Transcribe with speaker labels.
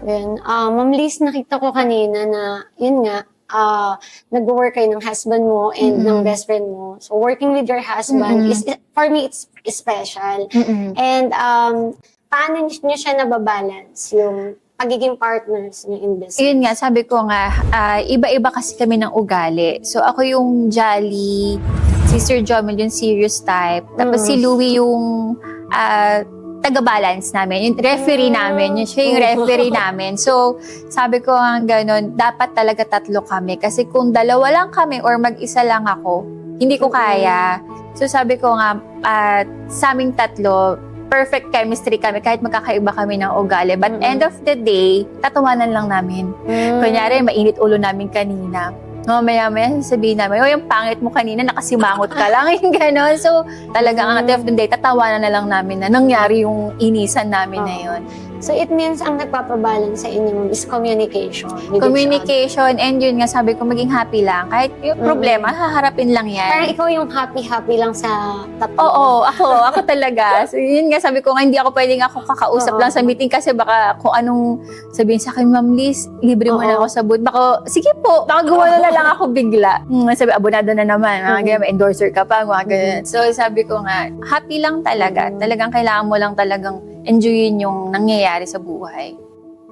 Speaker 1: Yun. Ma'am Liz, nakita ko kanina na, yun nga, nag-work kayo ng husband mo and ng best friend mo. So, working with your husband is, for me, it's special. And, paano niyo siya nababalance, yung pagiging partners niyo in business?
Speaker 2: Yun nga, sabi ko nga, iba-iba kasi kami ng ugali. So, ako yung jolly, si Sir Jomel yung serious type. Tapos si Louie yung taga-balance namin, yung referee namin, siya yung referee namin. So, sabi ko nga gano'n, dapat talaga tatlo kami. Kasi kung dalawa lang kami or mag-isa lang ako, hindi ko kaya. So, sabi ko nga, sa aming tatlo, perfect chemistry kami kahit magkakaiba kami ng ugali. But end of the day, tatawanan lang namin. Kunyari, mainit ulo namin kanina. Maya-maya sabihin namin, yung pangit mo kanina, nakasimangot ka lang, yung gano'n. So, talagang ang end of the day, tatawanan na lang namin na nangyari yung inisan namin na yun.
Speaker 1: So, it means ang nagpapabalance sa inyo is communication.
Speaker 2: Communication, and yun nga, sabi ko, maging happy lang. Kahit yung problema, haharapin lang yan.
Speaker 1: Parang ikaw yung happy-happy lang sa tatlo.
Speaker 2: Oo, ako talaga. So, yun nga, sabi ko nga, hindi ako pwedeng ako kakausap lang sa meeting kasi baka kung anong sabihin sa akin, Ma'am Liz, libre mo na ako sa booth. Baka, sige po, baka gumawa na lang ako bigla. Sabi, abonado na naman, endorser ka pa, mga ganyan. So, sabi ko nga, happy lang talaga. Talagang kailangan mo lang talagang enjoyin yung nangyayari sa buhay.